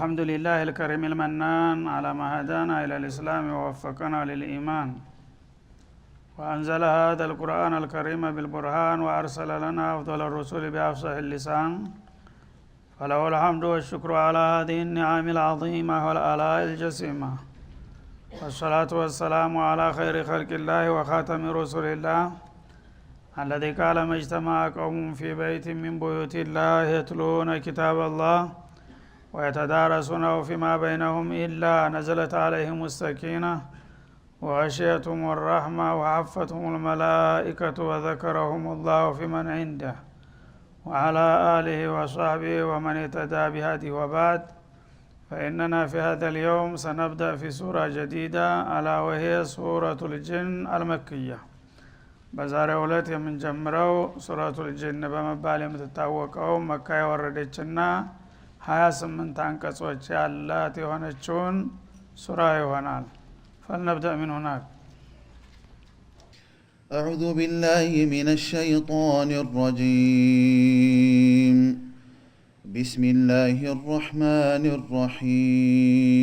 الحمد لله الكريم المنان على ما هدانا إلى الإسلام ووفقنا للإيمان وأنزل هذا القرآن الكريم بالبرهان وأرسل لنا أفضل الرسل بأفصح اللسان فله الحمد والشكر على هذه النعم العظيمة والآلاء الجسيمة والصلاة والسلام على خير خلق الله وخاتم رسول الله الذي قال ما اجتمع قوم في بيت من بيوت الله يتلون كتاب الله ويتدارسونه فيما بينهم إلا نزلت عليهم السكينة وغشيتهم الرحمة وحفتهم الملائكة وذكرهم الله في من عنده وعلى آله وصحبه ومن اهتدى بهديه وبعد فإننا في هذا اليوم سنبدأ في سورة جديدة ألا وهي سورة الجن المكية بزارة ولات من جمرو سورة الجن بمبال متتاوقው መካ የወረደችና 28 አንቀጾች ያላት የሆነችውን ሱራ ይሆናል فلنبدأ من هناك أعوذ بالله من الشيطان الرجيم بسم الله الرحمن الرحيم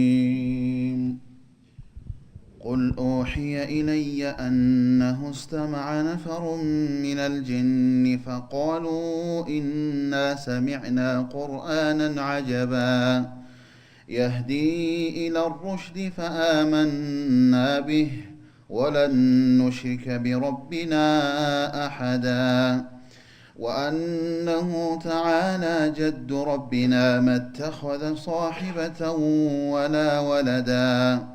قل أوحي إلي أنه استمع نفر من الجن فقالوا إنا سمعنا قرآنا عجبا يهدي إلى الرشد فآمنا به ولن نشرك بربنا أحدا وأنه تعالى جد ربنا ما اتخذ صاحبة ولا ولدا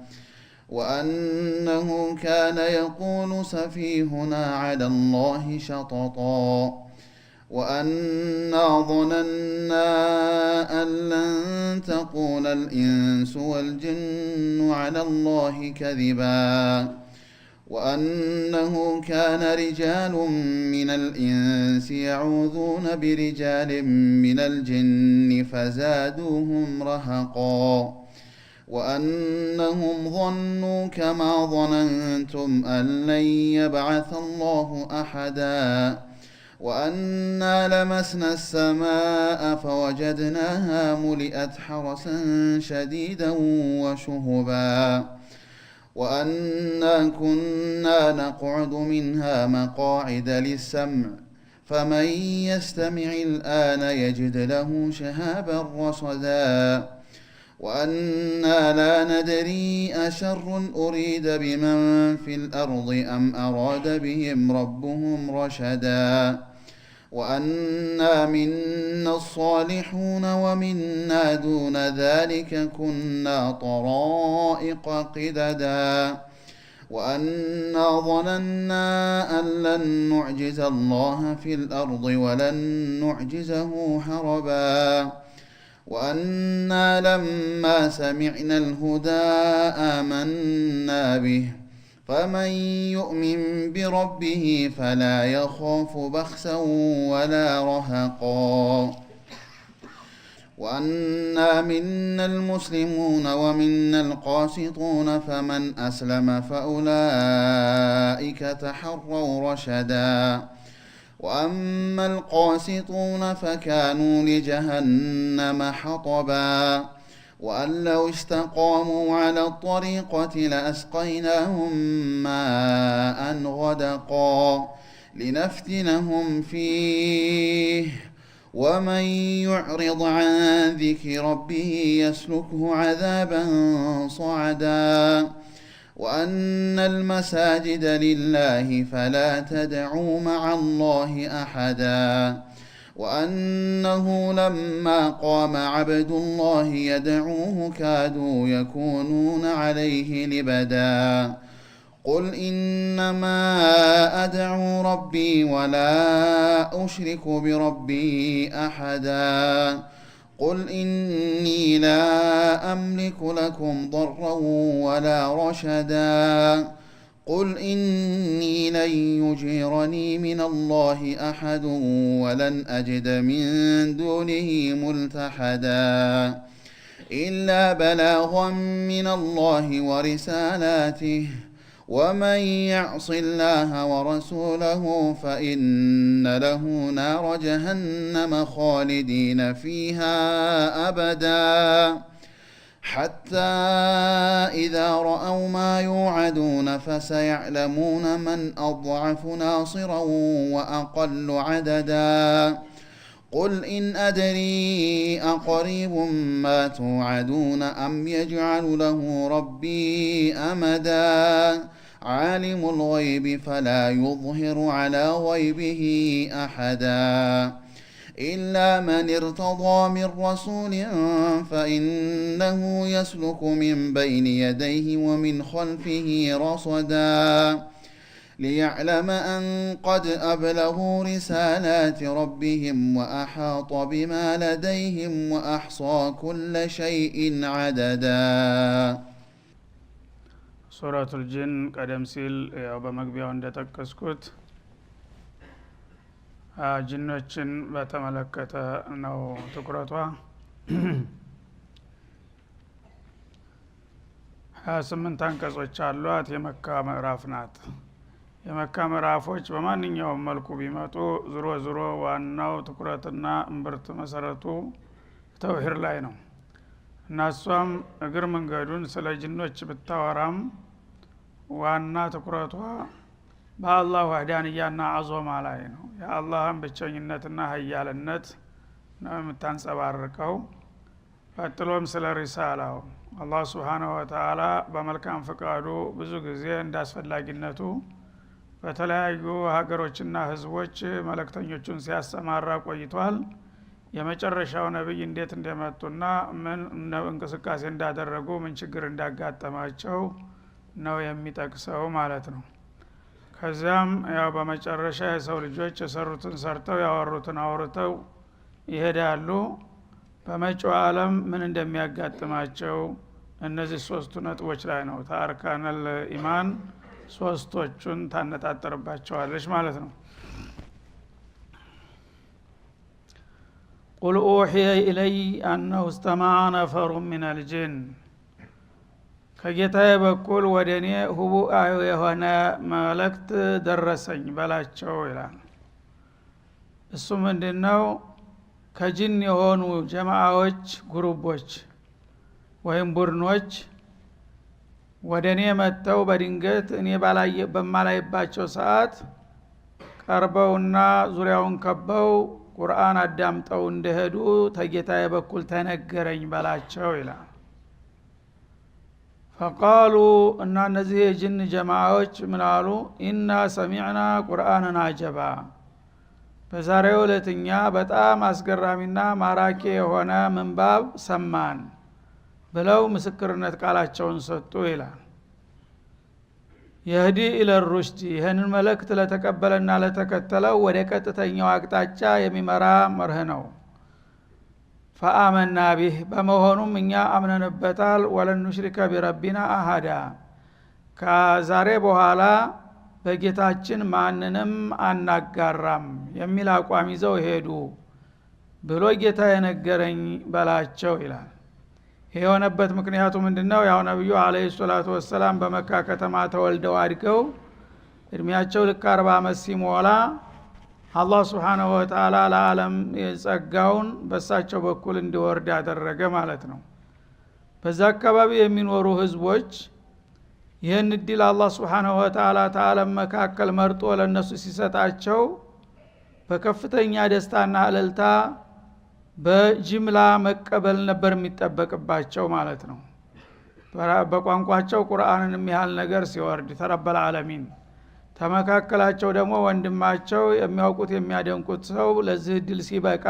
وأنه كان يقول سفيهنا على الله شططا وأنا ظننا أن لن تقول الإنس والجن على الله كذبا وأنه كان رجال من الإنس يعوذون برجال من الجن فزادوهم رهقا وأنهم ظنوا كما ظننتم أن لن يبعث الله أحدا وأنا لمسنا السماء فوجدناها ملئت حرسا شديدا وشهبا وأنا كنا نقعد منها مقاعد للسمع فمن يستمع الآن يجد له شهابا رصدا وأنا لا ندري أشر أريد بمن في الأرض أم أراد بهم ربهم رشدا وأنا منا الصالحون ومنا دون ذلك كنا طرائق قددا وأنا ظننا أن لن نعجز الله في الأرض ولن نعجزه هربا وأنا لما سمعنا الهدى آمنا به فمن يؤمن بربه فلا يخاف بخسا ولا رهقا وأنا منا المسلمون ومنا القاسطون فمن أسلم فأولئك تحروا رشدا وأما القاسطون فكانوا لجهنم حطبا وأن لو استقاموا على الطريقة لأسقيناهم ماء غدقا لنفتنهم فيه ومن يعرض عن ذكر ربه يسلكه عذابا صعدا وأن المساجد لله فلا تدعوا مع الله أحدا وأنه لما قام عبد الله يدعوه كادوا يكونون عليه لبدا قل إنما أدعو ربي ولا أشرك بربي أحدا قل إني لا أملك لكم ضرا ولا رشدا قل إني لن يجيرني من الله أحد ولن أجد من دونه ملتحدا إلا بلاغا من الله ورسالاته ومن يعص الله ورسوله فإن له نار جهنم خالدين فيها أبدا حتى إذا رأوا ما يوعدون فسيعلمون من أضعف ناصرا وأقل عددا قل إن أدري أقريب ما توعدون أم يجعل له ربي أمدا عالم الغيب فلا يظهر على غيبه أحدا إلا من ارتضى من رسول فإنه يسلك من بين يديه ومن خلفه رصدا ليعلم أن قد أبلغوا رسالات ربهم وأحاط بما لديهم وأحصى كل شيء عددا سورة الجن قدم سيل بمقبيا እንደተከስኩት ጅኖችን በተመለከተ ነው ትኩረቷ 28 አንቀጾች አሏት የመካ ምዕራፍ ናት የመካ ምዕራፎች በማንኛውም መልኩ ቢመጡ ዝሮ ዋናው ትኩረትና እምብርት መሰረቱ ተውሂድ ላይ ነው እና እሷም እግር መንገዱን ስለ ጅኖች ብታወራም ዋና ትኩረቷ በአላህ ወህዳንያና አዞማ ላይ ነው የአላህን ብቸኝነትና ሀያልነት ነው የምታንጸባርቀው ፈጥሎም ስለ ሪሳላው አላህ Subhanahu Wa Ta'ala በመልካም ፈቃዱ ብዙ ጊዜ እንዳስፈላጊነቱ በተለያዩ ሀገሮችና ህዝቦች መልእክተኞቹን ሲያሰማራ ቆይቷል የመጨረሻው ነብይ እንዴት እንደመጡና ምን እንቅስቃሴ እንዳደረጉ ምን ችግር እንዳጋጠማቸው ነው የሚጠቅሰው ማለት ነው ከዛም ያው በመጨረሻ የሰው ልጆች የሰሩትን ሰርተው ያወሩትን አውርተው ይሄዳሉ በመጪው ዓለም ምን እንደሚያጋጥማቸው እነዚህ ሶስቱ ነጥቦች ላይ ነው ታርካነል ኢማን ሶስቶቹን ታነጣጥርባቸዋለች ማለት ነው قل أوحي إلي أنه استمع نفر من الجن ከጌታዬ በኩል ወደኔ ሁቡአዊ የሆነ መልእክት ደረሰኝ በላቸው ይላል እሱ ምንድነው ከጅን የሆኑ ጀማዓዎች ግሩፖች ወይም ቡድኖች ወደኔ መተው በድንገት እኔ በማላይባቸው ሰዓት ቀርበውና ዙሪያውን ከበው ቁርአን አዳምጠው እንደሄዱ ተጌታዬ በኩል ተነገረኝ በላቸው ይላል فقالوا ان እነዚህ የጅን ጀማዓዎች ምን አሉ ኢና ሰሚዕና ቁርአንን አጀባ በዛሬው ዕለትኛ በጣም አስገራሚና ማራኪ የሆነ ምንባብ ሰማን ብለው ምስክርነት ቃላቸውን ሰጡ ይላል የህዲ ኢለ ሩሽድ ይሄንን መልእክት ለተቀበለና ለተከተለው ወደ ቀጥተኛው አቅጣጫ የሚመራ መርህ ነው فآمنا به በመሆኑም እኛ አምነንበታል ወለን ንሽሪከ ቢረቢና አሃዳ ከዛሬ በኋላ በጌታችን ማንንም አናጋራም የሚል አቋም ይዘው ሄዱ ብሎ ጌታ የነገረኝ በላቸው ይላል የሆነበት ምክንያቱ ምንድነው ያው ነብዩ አለይሂ ሰላቱ ወሰለም በመካ ከተማ ተወልደው አድገው እድሜያቸው ልክ 40 ዓመት ሲሞላ አላህ Subhanahu Wa Ta'ala ለዓለም የጸጋውን በሳቸው በኩል እንዲወርድ ያደረገ ማለት ነው በዛ አካባቢ የሚኖሩ ህዝቦች ይህን እድል አላህ Subhanahu Wa Ta'ala መካከል መርጦ ለነሱ ሲሰጣቸው በከፍተኛ ደስታና እልልታ በጅምላ መቀበል ነበር የሚጠበቅባቸው ማለት ነው በቋንቋቸው ቁርአንን የሚያህል ነገር ሲወርድ ተረበል ዓለሚን ተመካከላቸው ደግሞ ወንድማቸው የሚያውቁት የሚያደንቁት ሰው ለዚህ ድል ሲበቃ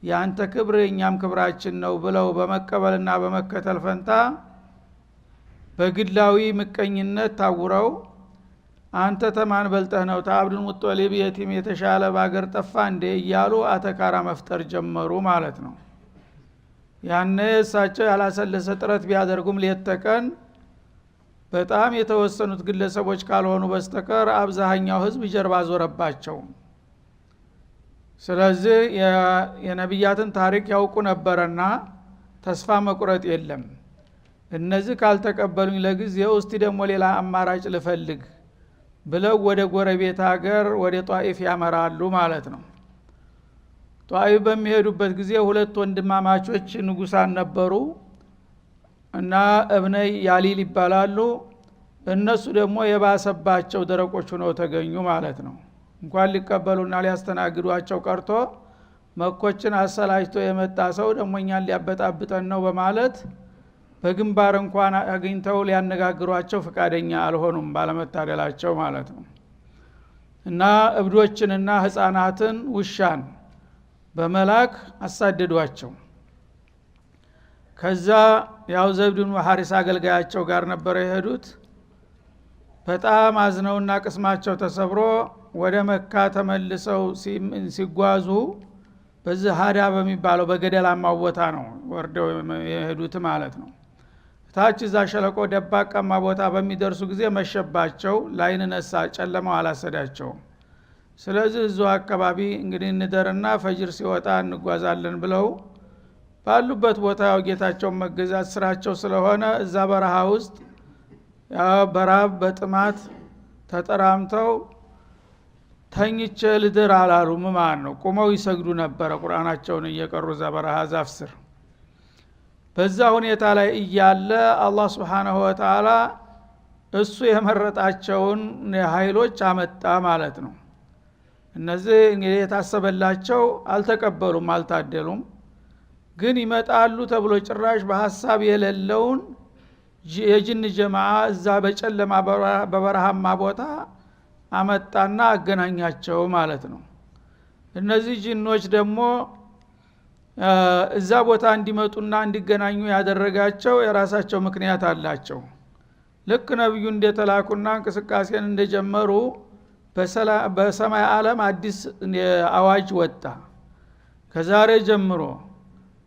ያንተ ክብር እኛም ክብራችን ነው ብለው በመቀበልና በመከተል ፈንታ በግላዊ ምቀኝነት ታውረው አንተ ተማን በልጠህ ነው ተአብዱል ሙጠሊብ የቲም የተሻለ ባገር ጠፋ እንደ እያሉ አተካራ መፍጠር ጀመሩ ማለት ነው ያኔ እሳቸው ያላሰለሰ ጥረት ቢያደርጉም ሊተቀን በጣም የተወሰኑት ግለሰቦች ካልሆኑ በስተቀር አብዛኛው ህዝብ ጀርባ ዞረባቸው ስለዚህ የነብያትን ታሪክ ያውቁ ነበርና ተስፋ መቁረጥ የለም እነዚህ ካልተቀበሉኝ ለጊዜው እስቲ ደግሞ ሌላ አማራጭ ልፈልግ ብለው ወደ ጎረቤት ሀገር ወደ ጧኢፍ ያመራሉ ማለት ነው ጧኢፍ በሚሄዱበት ጊዜ ሁለት ወንድማማቾች ንጉሳን ነበሩ እና እብነይ ያሊል ይባላሉ። እነሱ ደግሞ የባሰባቸው ደረቆች ሆነው ተገኙ ማለት ነው። እንኳን ሊቀበሉና ሊያስተናግዷቸው ቀርቶ መኮችን አሰላጅቶ የመጣ ሰው ደሞኛን ሊያበጣብጠን ነው በማለት በግንባር እንኳን አግኝተው ሊያነጋግሯቸው ፈቃደኛ አልሆኑም ባለመታደላቸው ማለት ነው። እና እብዶችንና ህፃናትን ውሻን በመላክ አሳደዷቸው። ከዛ ያው ዘይድ ብኑ ሐሪስ አገልጋያቸው ጋር ነበር የሄዱት። በጣም አዝነውና ቅስማቸው ተሰብሮ ወደ መካ ተመልሰው ሲጓዙ በዚህ ሀዳ በሚባለው በገደላማው ቦታ ነው ወርደው የሄዱት ማለት ነው። ታች እዛ ሸለቆ ደባቃማ ቦታ በሚደርሱ ጊዜ መሸባቸው፣ ላይን ነሳ፣ ጨለማው አላሰዳቸው። ስለዚህ እዛው አካባቢ እንግዲህ እንደርና ፈጅር ሲወጣ እንጓዛለን ብለው ባሉበት ቦታ ያው ጌታቸውን መገዛት ስራቸው ስለሆነ እዛ በረሃ ውስጥ በራብ በጥማት ተጠራምተው ተኝቼ ልድር አላሉም ማለት ነው። ቁመው ይሰግዱ ነበር ቁርአናቸውን እየቀሩ እዛ በረሃ ዛፍ ስር። በዛ ሁኔታ ላይ እያለ አላህ Subhanahu Wa Ta'ala እሱ የመረጣቸውን ኃይሎች አመጣ ማለት ነው። እነዚህ እንግዲህ የታሰበላቸው አልተቀበሉም፣ አልታደሉም። ግን ይመጣሉ ተብሎ ጭራሽ በሐሳብ የሌለውን የጅን ጀማዓ እዛ በጨለማ በበረሃማ ቦታ አመጣና አገናኛቸው ማለት ነው። እነዚህ ጅኖች ደግሞ እዛ ቦታ እንዲመጡና እንዲገናኙ ያደረጋቸው የራሳቸው ምክንያት አላቸው። ልክ ነብዩ እንደተላኩና እንቅስቃሴን እንደጀመሩ በሰማይ ዓለም አዲስ አዋጅ ወጣ። ከዛሬ ጀምሮ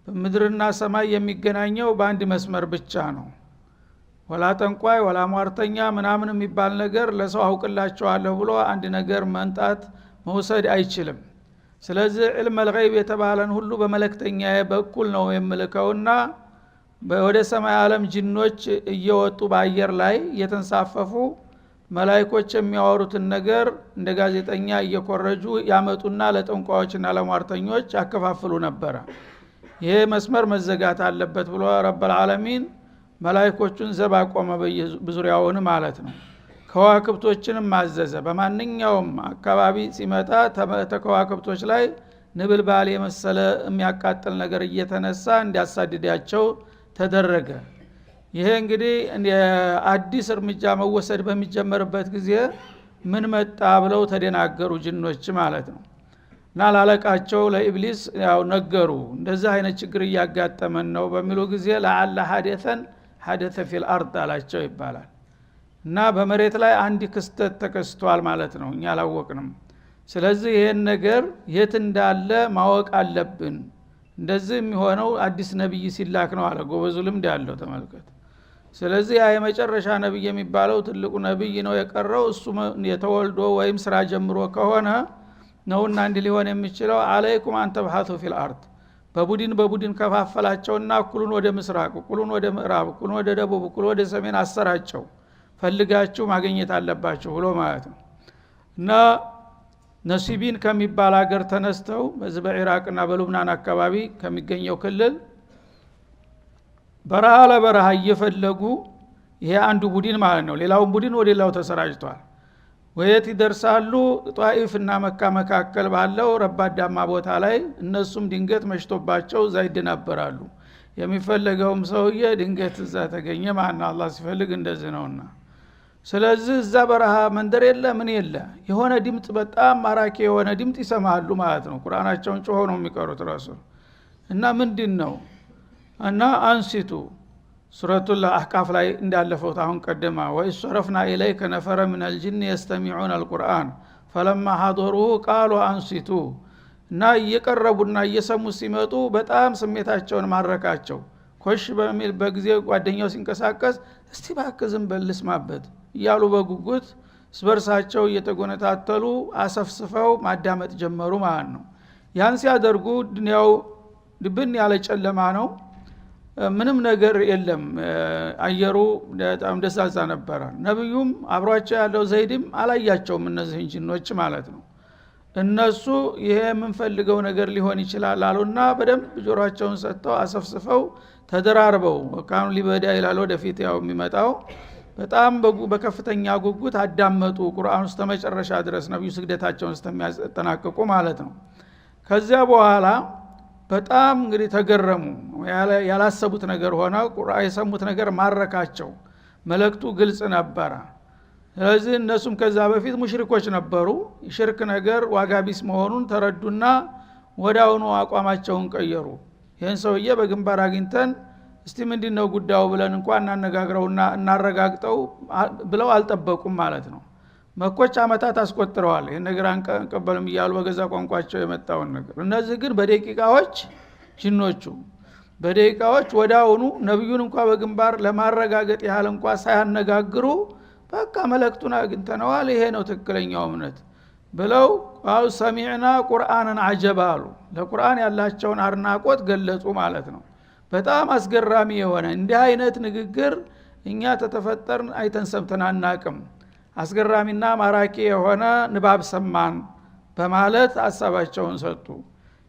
በምድርና ሰማይ የሚገናኘው በአንድ መስመር ብቻ ነው። ወላ ጠንቋይ ወላ ሟርተኛ ምናምን የሚባል ነገር ለሰው አውቅላቸዋለሁ ብሎ አንድ ነገር መንጣት መውሰድ አይችልም። ስለዚህ ዒልም الغይብ የተባለን ሁሉ በመለክተኛዬ በኩል ነው የምልከውና ወደ ሰማይ ዓለም ጅኖች እየወጡ በአየር ላይ እየተንሳፈፉ መላእክቶች የሚያወሩትን ነገር እንደ ጋዜጠኛ እየኮረጁ ያመጡና ለጠንቋዮችና ለሟርተኞች ያከፋፍሉ ነበር። ይሄ መስመር መዘጋት አለበት ብሎ ረብል ዓለሚን መላእክቶቹን ዘባ ቆመ በዙሪያውን ማለት ነው። ከዋክብቶችንም ማዘዘ። በማንኛውም አካባቢ ሲመጣ ተከዋክብቶች ላይ ንብልባል የመሰለ የሚያቃጥል ነገር እየተነሳ እንዲያሳድዳቸው ተደረገ። ይሄ እንግዲህ አዲስ እርምጃ መወሰድ በሚጀመርበት ጊዜ ምን መጣ ብለው ተደናገሩ ጅኖች ማለት ነው። እና ላለቃቸው ለኢብሊስ ያው ነገሩ እንደዛ አይነት ችግር እያጋጠመን ነው በሚሉ ጊዜ ለዓለ ሐደተ ፊል አርድ አላቸው ይባላል። እና በመሬት ላይ አንድ ክስተት ተከስቷል ማለት ነው፣ እኛ አላወቅንም። ስለዚህ ይሄን ነገር የት እንዳለ ማወቅ አለብን። እንደዚህ የሚሆነው አዲስ ነብይ ሲላክ ነው አለ። ጎበዙ ልምድ ያለው ተመልከት። ስለዚህ ያ የመጨረሻ ነብይ የሚባለው ትልቁ ነብይ ነው የቀረው። እሱ የተወልዶ ወይም ስራ ጀምሮ ከሆነ ነውና እንዲ ሊሆን የሚችለው አለይኩም አንተ በሐቱ ፊል አርድ በቡድን ከፋፈላቸውና እኩሉን ወደ ምስራቅ፣ እኩሉን ወደ ምዕራብ፣ እኩሉን ወደ ደቡብ፣ እኩሉን ወደ ሰሜን አሰራቸው። ፈልጋችሁ ማግኘት አለባችሁ ብሎ ማለት ነው። እና ነሲቢን ከሚባል ሀገር ተነስተው በዚህ በኢራቅና በሉብናን አካባቢ ከሚገኘው ክልል በረሃ ለበረሃ እየፈለጉ ይሄ አንዱ ቡድን ማለት ነው። ሌላውን ቡድን ወደ ሌላው ተሰራጭቷል። ወየት ይደርሳሉ? ጧኢፍና መካ መካከል ባለው ረባዳማ ቦታ ላይ እነሱም ድንገት መሽቶባቸው እዛ ይደናበራሉ። የሚፈለገውም ሰውዬ ድንገት እዛ ተገኘ ማለት ነው። አላህ ሲፈልግ እንደዚህ ነውና። ስለዚህ እዛ በረሃ መንደር የለ ምን የለ የሆነ ድምጽ በጣም ማራኪ የሆነ ድምጽ ይሰማሉ ማለት ነው። ቁርአናቸውን ጮኸው ነው የሚቀሩት ረሱል። እና ምንድነው? እና አንሲቱ ሱረቱል አህቃፍ ላይ እንዳለፈው አሁን ቀደማ ወይሰረፍና ኢለይከ ነፈረ ሚነል الجن يستمعون القرآن فلما حضروه قالوا انصتوا። እና እየቀረቡና እየሰሙ ሲመጡ በጣም ስሜታቸውን ማረካቸው። ኮሽ በሚል በጊዜ ጓደኛው ሲንቀሳቀስ እስቲ ባክህ ዝም በል ልስማበት እያሉ በጉጉት ስበርሳቸው እየተጎነታተሉ አሰፍስፈው ማዳመጥ ጀመሩ ማለት ነው። ያን ሲያደርጉ ዱንያው ድብን ያለ ጨለማ ነው። ምንም ነገር የለም። አየሩ በጣም ደሳሳ ነበር። ነብዩም አብሯቸው ያለው ዘይድም አላያቸውም እነዚህን ጅኖች ማለት ነው። እነሱ ይሄ የምንፈልገው ነገር ሊሆን ይችላል አሉና በደንብ ጆሮአቸውን ሰጥተው አሰፍስፈው ተደራርበው ወካኑ ሊበዳ ይላል ወደፊት ያው የሚመጣው በጣም በከፍተኛ ጉጉት አዳመጡ ቁርአን ውስጥ ተመጨረሻ ድረስ ነብዩ ስግደታቸውን እስከሚያጠናቅቁ ማለት ነው። ከዚያ በኋላ በጣም እንግዲህ ተገረሙ። ያላሰቡት ነገር ሆነ። ቁርአን የሰሙት ነገር ማረካቸው። መልእክቱ ግልጽ ነበር። ስለዚህ እነሱም ከዛ በፊት ሙሽሪኮች ነበሩ። ሽርክ ነገር ዋጋ ቢስ መሆኑን ተረዱና ወዳውኑ አቋማቸውን ቀየሩ። ይሄን ሰውዬ በግንባር አግኝተን እስቲ ምንድነው ጉዳዩ ብለን እንኳን እናነጋግረውና እናረጋግጠው ብለው አልጠበቁም ማለት ነው። መኮች አመታት አስቆጥረዋል። ይሄን ነገር አንቀበልም ይያሉ በገዛ ቋንቋቸው የመጣውን ነገር። እነዚህ ግን በደቂቃዎች ጅኖቹ በደቂቃዎች ወዳውኑ ነብዩን እንኳን በግንባር ለማረጋገጥ ያህል እንኳን ሳያነጋግሩ በቃ መልእክቱን አግኝተነዋል ይሄ ነው ትክክለኛው እምነት ብለው ቃሉ ሰሚዕና ቁርአንን አጀባሉ። ለቁርአን ያላቸውን አድናቆት ገለጹ ማለት ነው። በጣም አስገራሚ የሆነ እንዲህ አይነት ንግግር እኛ ተተፈጠርን አይተን ሰምተን አናቅም። አስገራሚና ማራኪ የሆነ ንባብ ሰማን በማለት ሐሳባቸውን ሰጡ።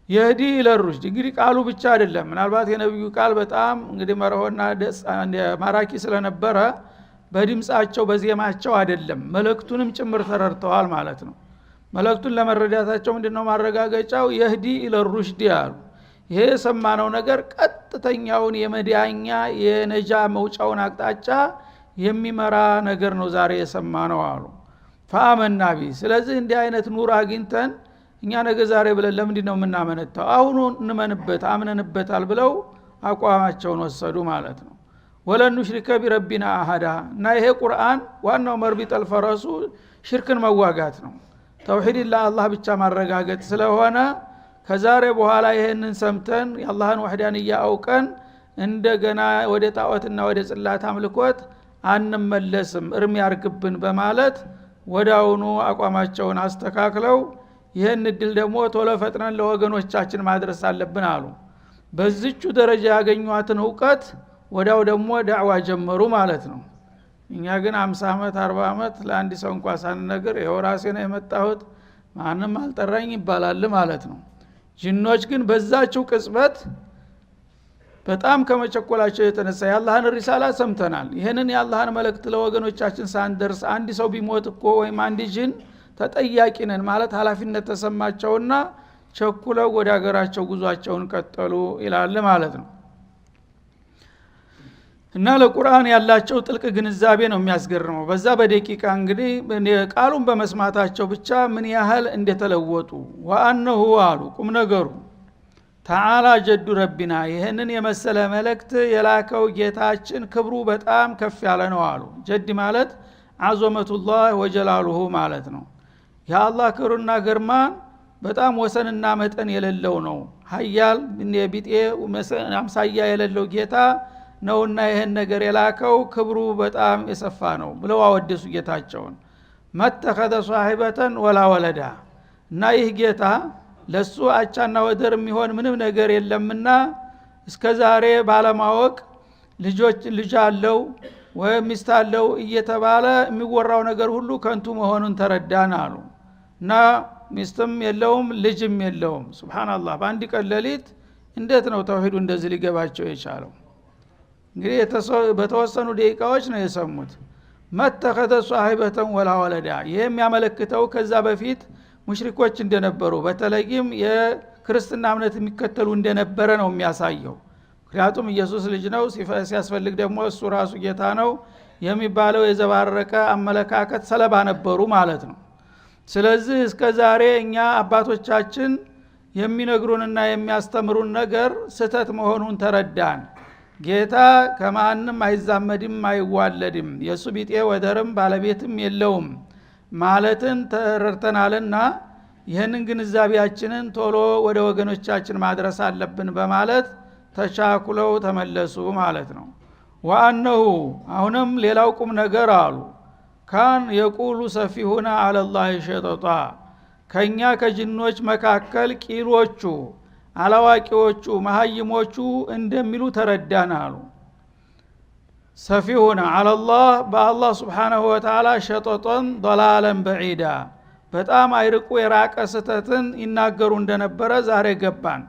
የህዲ ለሩሽድ እንግዲህ ቃሉ ብቻ አይደለም። ምናልባት የነብዩ ቃል በጣም እንግዲህ መረሆና ማራኪ ስለነበረ በድምጻቸው በዜማቸው አይደለም መልእክቱንም ጭምር ተረድተዋል ማለት ነው። መልእክቱን ለመረዳታቸው ምንድነው ማረጋገጫው? የህዲ ለሩሽድ ያሉ ይሄ የሰማነው ነገር ቀጥተኛውን የመዳኛ የነጃ መውጫውን አቅጣጫ የሚመራ ነገር ነው ዛሬ የሰማነው አሉ። ፈአመና ቢ ስለዚህ እንዲህ አይነት ኑር አግኝተን እኛ ነገ ዛሬ ብለን ለምንድነው የምናመነታው? አሁን እንመንበት አምነንበታል ብለው አቋማቸውን ወሰዱ ማለት ነው። ወለን ንሽሪከ ቢረቢና አሐዳ እና ይሄ ቁርአን ዋናው መርቢጠል ፈረሱ ሽርክን መዋጋት ነው። ተውሂድን ለአላህ ብቻ ማረጋገጥ ስለሆነ ከዛሬ በኋላ ይሄንን ሰምተን የአላህን ወህዳንያ አውቀን እንደገና ወደ ጣዖትና ወደ ጽላት አምልኮት አንመለስም እርም ያርግብን በማለት ወዳውኑ አቋማቸውን አስተካክለው ይሄን እድል ደግሞ ቶሎ ፈጥነን ለወገኖቻችን ማድረስ አለብን አሉ። በዚህቹ ደረጃ ያገኙአትን ዕውቀት ወዳው ደግሞ ዳዕዋ ጀመሩ ማለት ነው። እኛ ግን 50 አመት 40 አመት ለአንድ ሰው እንኳን ሳንነግር ይሄው ራሴ ነው የመጣሁት ማንንም አልጠራኝ ይባላል ማለት ነው። ጅኖች ግን በዛችው ቅጽበት በጣም ከመቸኮላቸው የተነሳ የአላህን ሪሳላ ሰምተናል፣ ይሄንን የአላህን መልእክት ለወገኖቻችን ሳንደርስ አንድ ሰው ቢሞት እኮ ወይም አንድ ጅን ተጠያቂ ነን ማለት ኃላፊነት ተሰማቸውና ቸኩለው ወደ ሀገራቸው ጉዟቸውን ቀጠሉ ይላል ማለት ነው። እና ለቁርአን ያላቸው ጥልቅ ግንዛቤ ነው የሚያስገርመው። በዛ በደቂቃ እንግዲህ ቃሉን በመስማታቸው ብቻ ምን ያህል እንደተለወጡ ወአነሁ አሉ ቁም ነገሩ ተዓላ ጀዱ ረቢና ይሄንን የመሰለ መልእክት የላከው ጌታችን ክብሩ በጣም ከፍ ያለ ነው አሉ። ጀድ ማለት አዘመቱላህ ወጀላሉሁ ማለት ነው። የአላህ ክብሩና ግርማ በጣም ወሰንና መጠን የሌለው ነው። ሀያል ቢጤ አምሳያ የሌለው ጌታ ነውና ይሄን ነገር የላከው ክብሩ በጣም የሰፋ ነው ብለው አወደሱ ጌታቸውን። መተኸደ ሷሂበተን ወላ ወለዳ እና ይህ ጌታ ለሱ አቻና ወደር የሚሆን ምንም ነገር የለምና እስከዛሬ ባለማወቅ ልጅ አለው ወይ ሚስት አለው እየተባለ የሚወራው ነገር ሁሉ ከንቱ መሆኑን ተረዳን አሉ። እና ሚስትም የለውም ልጅም የለውም። ሱብሃንአላህ በአንድ ቀን ሌሊት እንዴት ነው ተውሂዱ እንደዚህ ሊገባቸው የቻለው? እንግዲህ በተወሰኑ ደቂቃዎች ነው የሰሙት። መተኸደ ሷሂበተን ወላ ወለዳ ይሄ የሚያመለክተው ከዛ በፊት ሙሽሪኮች እንደነበሩ በተለይም የክርስትና እምነት የሚከተሉ እንደነበረ ነው የሚያሳየው። ምክንያቱም ኢየሱስ ልጅ ነው ሲያስፈልግ ደግሞ እሱ ራሱ ጌታ ነው የሚባለው የዘባረቀ አመለካከት ሰለባ ነበሩ ማለት ነው። ስለዚህ እስከዛሬ እኛ አባቶቻችን የሚነግሩንና የሚያስተምሩን ነገር ስተት መሆኑን ተረዳን። ጌታ ከማንም አይዛመድም አይዋለድም የሱ ቢጤ ወደርም ባለቤትም የለውም ማለትን ተረድተናልና ይህንን ግንዛቤያችንን ቶሎ ወደ ወገኖቻችን ማድረስ አለብን በማለት ተቻኩለው ተመለሱ ማለት ነው። ወአነሁ አሁንም ሌላው ቁም ነገር አሉ ካን የቁሉ ሰፊሁና አለላህ ሸጠጣ ከኛ ከጅኖች መካከል ቂሎቹ አላዋቂዎቹ መሃይሞቹ እንደሚሉ ተረዳን አሉ። ሰፊሁና አለላህ በአላህ Subhanahu Wa Ta'ala ሸጠጦን ضلالا بعيدا በጣም አይርቁ የራቀ ስተትን ይናገሩ እንደነበረ ዛሬ ገባን።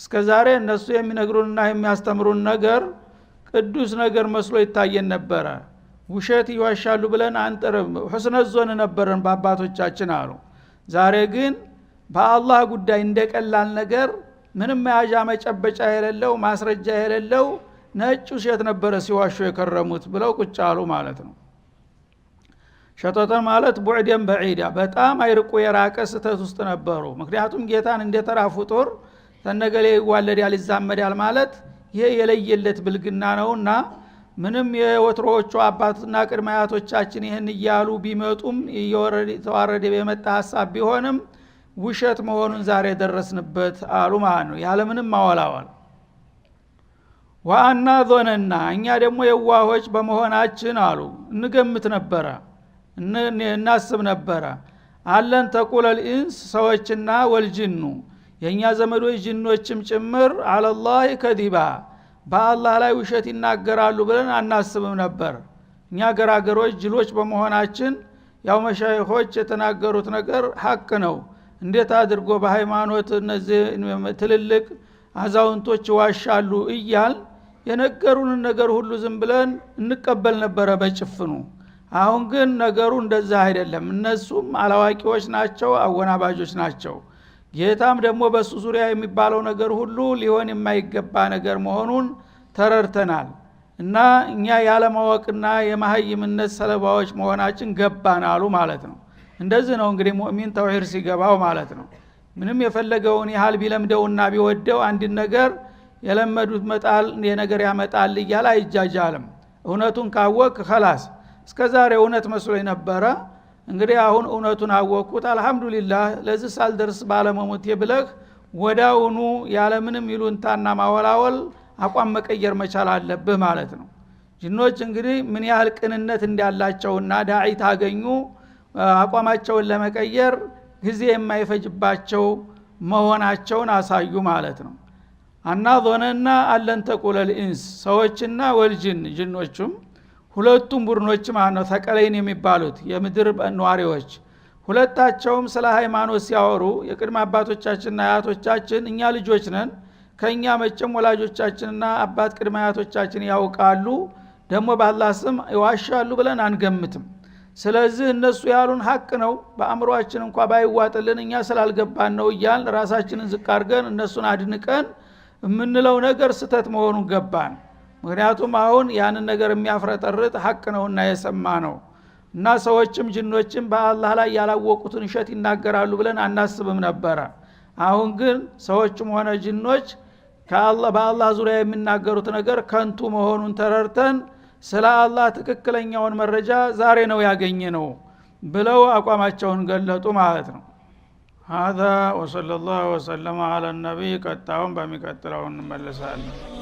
እስከዛሬ እነሱ የሚነግሩንና የሚያስተምሩን ነገር ቅዱስ ነገር መስሎ ይታየን ነበረ። ውሸት ይዋሻሉ ብለን አንጠርም፣ ሁስነ ዞን ነበረን በአባቶቻችን አሉ። ዛሬ ግን በአላህ ጉዳይ እንደቀላል ነገር ምንም መያዣ መጨበጫ የሌለው ማስረጃ የሌለው ነጭ ውሸት ነበረ ሲዋሹ የከረሙት ብለው ቁጭ አሉ ማለት ነው። ሸጦተን ማለት ቡዕደን በዒዳ በጣም አይርቁ የራቀ ስተት ውስጥ ነበሩ። ምክንያቱም ጌታን እንደተራ ፍጡር ተነገሌ ይዋለዳል ይዛመዳል ማለት ይሄ የለየለት ብልግና ነውና ምንም የወትሮዎቹ አባትና ቅድመ አያቶቻችን ይህን እያሉ ቢመጡም ተዋረደ በመጣ ሐሳብ ቢሆንም ውሸት መሆኑን ዛሬ ደረስንበት አሉ ማለት ነው። ያለምንም ማወላወል ወአና ዞነና እኛ ደግሞ የዋሆች በመሆናችን አሉ እንገምት ነበረ እናስብ ነበረ አለን ተቁለል ኢንስ ሰዎችና ወልጅኑ የኛ ዘመዶች ጅኖችም ጭምር አለላህ ከዲባ በአላህ ላይ ውሸት ይናገራሉ ብለን አናስብም ነበር። እኛ ገራገሮች ጅሎች በመሆናችን ያው መሻይኾች የተናገሩት ነገር ሐቅ ነው፣ እንዴት አድርጎ በሃይማኖት እነዚህ ትልልቅ አዛውንቶች ዋሻሉ እያል የነገሩን ነገር ሁሉ ዝም ብለን እንቀበል ነበረ በጭፍኑ። አሁን ግን ነገሩ እንደዛ አይደለም። እነሱም አላዋቂዎች ናቸው፣ አወናባጆች ናቸው። ጌታም ደግሞ በሱ ዙሪያ የሚባለው ነገር ሁሉ ሊሆን የማይገባ ነገር መሆኑን ተረድተናል እና እኛ ያለማወቅና የማህይምነት ሰለባዎች መሆናችን ገባን አሉ ማለት ነው። እንደዚህ ነው እንግዲህ ሙእሚን ተውሂድ ሲገባው ማለት ነው። ምንም የፈለገውን ያህል ቢለምደውና ቢወደው አንድ ነገር የለመዱት መጣል የነገር ያመጣል እያለ አይጃጃልም። እውነቱን ካወቅ خلاص እስከዛሬ እውነት መስሎኝ ነበረ፣ እንግዲህ አሁን እውነቱን አወቅኩት አልহামዱሊላህ ለዚህ ሳልደርስ ባለመሞቴ ብለህ ወዳውኑ ያለምንም ይሉንታና ማወላወል አቋም መቀየር መቻል አለብህ ማለት ነው። ጅኖች እንግዲህ ምን ያህል ቅንነት እንዳላቸውና ዳዒ ታገኙ አቋማቸውን ለመቀየር ጊዜ የማይፈጅባቸው መሆናቸውን አሳዩ ማለት ነው። አና ዞነና አለን ተቁለል ኢንስ ሰዎችና ወልጅን ጅኖችም ሁለቱም ቡድኖች ማለት ነው ተቀለይን የሚባሉት የምድር ነዋሪዎች ሁለታቸውም ስለ ሃይማኖት ሲያወሩ የቅድመ አባቶቻችንና አያቶቻችን እኛ ልጆች ነን ከኛ መጨም ወላጆቻችንና አባት ቅድመ አያቶቻችን ያውቃሉ ደግሞ በአላህ ስም ይዋሻሉ ብለን አንገምትም። ስለዚህ እነሱ ያሉን ሐቅ ነው፣ በአእምሮአችን እንኳን ባይዋጥልን እኛ ስላልገባን ነው እያል ራሳችንን ዝቅ አድርገን እነሱን አድንቀን የምንለው ነገር ስተት መሆኑን ገባን። ምክንያቱም አሁን ያንን ነገር የሚያፍረጠርጥ ሐቅ ነውና የሰማ ነው እና ሰዎችም ጅኖችም በአላህ ላይ ያላወቁትን እሸት ይናገራሉ ብለን አናስብም ነበረ። አሁን ግን ሰዎችም ሆነ ጅኖች በአላህ ዙሪያ የሚናገሩት ነገር ከንቱ መሆኑን ተረድተን ስለ አላህ ትክክለኛውን መረጃ ዛሬ ነው ያገኘነው ብለው አቋማቸውን ገለጡ ማለት ነው። هذا وصلى الله وسلم على النبي ቀጣውን በሚቀጥለው እንመለሳለን።